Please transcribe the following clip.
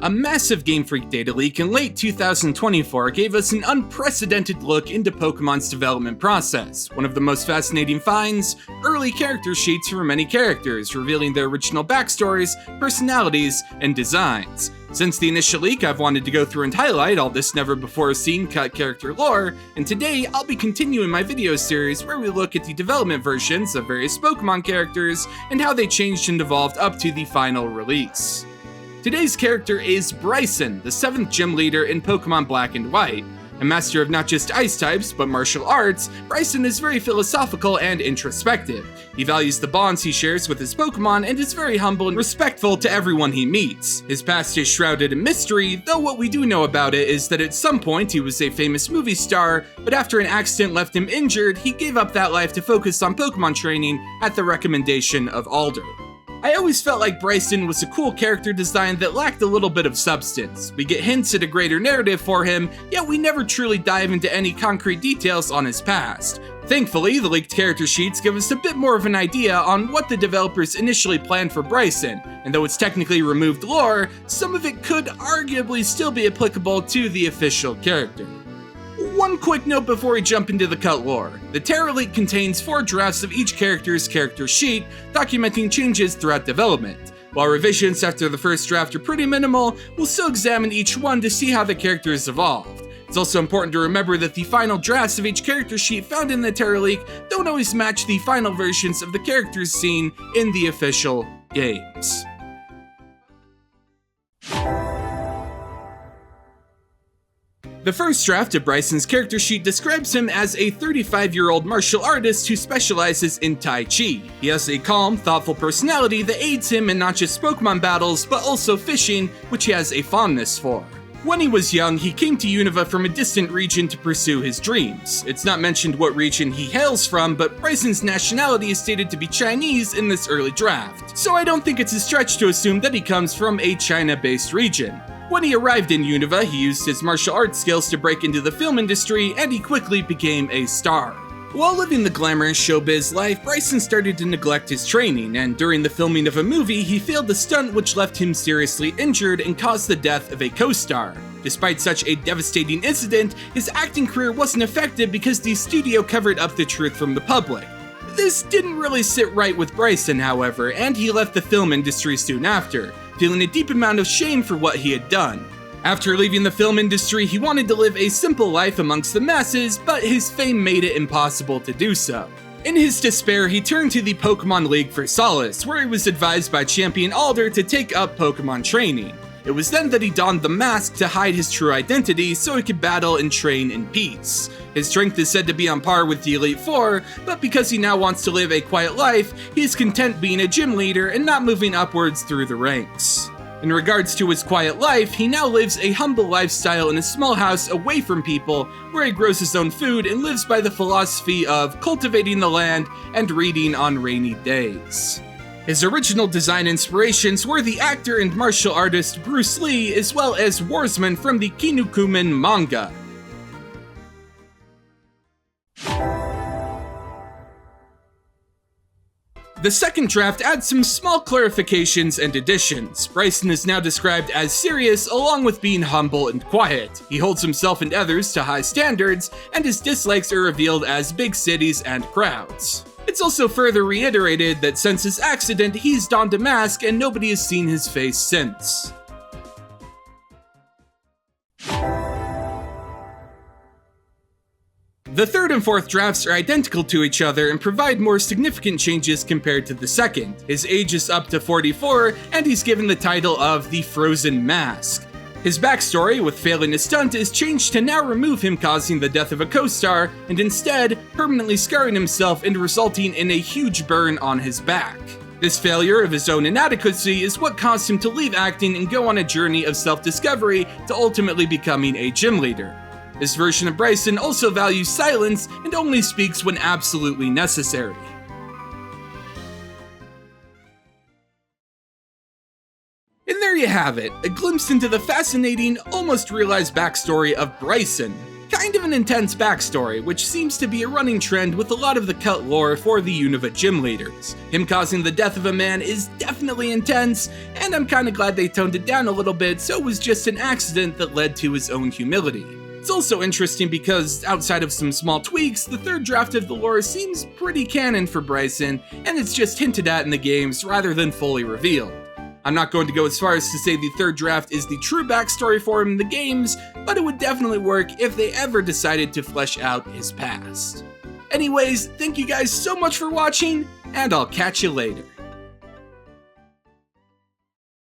A massive GameFreak data leak in late 2024 gave us an unprecedented look into Pokemon's development process. One of the most fascinating finds, early character sheets for many characters, revealing their original backstories, personalities, and designs. Since the initial leak, I've wanted to go through and highlight all this never-before-seen cut character lore, and today I'll be continuing my video series where we look at the development versions of various Pokemon characters and how they changed and evolved up to the final release. Today's character is Brycen, the 7th gym leader in Pokemon Black and White. A master of not just ice types, but martial arts, Brycen is very philosophical and introspective. He values the bonds he shares with his Pokemon and is very humble and respectful to everyone he meets. His past is shrouded in mystery, though what we do know about it is that at some point he was a famous movie star, but after an accident left him injured, he gave up that life to focus on Pokemon training at the recommendation of Alder. I always felt like Brycen was a cool character design that lacked a little bit of substance. We get hints at a greater narrative for him, yet we never truly dive into any concrete details on his past. Thankfully, the leaked character sheets give us a bit more of an idea on what the developers initially planned for Brycen, and though it's technically removed lore, some of it could arguably still be applicable to the official character. One quick note before we jump into the cut lore. The TeraLeak contains 4 drafts of each character's character sheet, documenting changes throughout development. While revisions after the first draft are pretty minimal, we'll still examine each one to see how the characters evolved. It's also important to remember that the final drafts of each character sheet found in the TeraLeak don't always match the final versions of the characters seen in the official games. The first draft of Brycen's character sheet describes him as a 35-year-old martial artist who specializes in Tai Chi. He has a calm, thoughtful personality that aids him in not just Pokemon battles, but also fishing, which he has a fondness for. When he was young, he came to Unova from a distant region to pursue his dreams. It's not mentioned what region he hails from, but Brycen's nationality is stated to be Chinese in this early draft, so I don't think it's a stretch to assume that he comes from a China-based region. When he arrived in Unova, he used his martial arts skills to break into the film industry, and he quickly became a star. While living the glamorous showbiz life, Brycen started to neglect his training, and during the filming of a movie, he failed a stunt which left him seriously injured and caused the death of a co-star. Despite such a devastating incident, his acting career wasn't affected because the studio covered up the truth from the public. This didn't really sit right with Brycen, however, and he left the film industry soon after, feeling a deep amount of shame for what he had done. After leaving the film industry, he wanted to live a simple life amongst the masses, but his fame made it impossible to do so. In his despair, he turned to the Pokemon League for solace, where he was advised by Champion Alder to take up Pokemon training. It was then that he donned the mask to hide his true identity so he could battle and train in peace. His strength is said to be on par with the Elite Four, but because he now wants to live a quiet life, he is content being a gym leader and not moving upwards through the ranks. In regards to his quiet life, he now lives a humble lifestyle in a small house away from people, where he grows his own food and lives by the philosophy of cultivating the land and reading on rainy days. His original design inspirations were the actor and martial artist Bruce Lee, as well as Warsman from the Kinnikuman manga. The second draft adds some small clarifications and additions. Brycen is now described as serious along with being humble and quiet. He holds himself and others to high standards, and his dislikes are revealed as big cities and crowds. It's also further reiterated that since his accident, he's donned a mask and nobody has seen his face since. The third and fourth drafts are identical to each other and provide more significant changes compared to the second. His age is up to 44, and he's given the title of the Frozen Mask. His backstory, with failing a stunt, is changed to now remove him causing the death of a co-star, and instead, permanently scarring himself and resulting in a huge burn on his back. This failure of his own inadequacy is what caused him to leave acting and go on a journey of self-discovery to ultimately becoming a gym leader. This version of Brycen also values silence and only speaks when absolutely necessary. And there you have it, a glimpse into the fascinating, almost realized backstory of Brycen. Kind of an intense backstory, which seems to be a running trend with a lot of the Cut lore for the Unova gym leaders. Him causing the death of a man is definitely intense, and I'm kinda glad they toned it down a little bit so it was just an accident that led to his own humility. It's also interesting because, outside of some small tweaks, the third draft of the lore seems pretty canon for Brycen, and it's just hinted at in the games rather than fully revealed. I'm not going to go as far as to say the third draft is the true backstory for him in the games, but it would definitely work if they ever decided to flesh out his past. Anyways, thank you guys so much for watching, and I'll catch you later.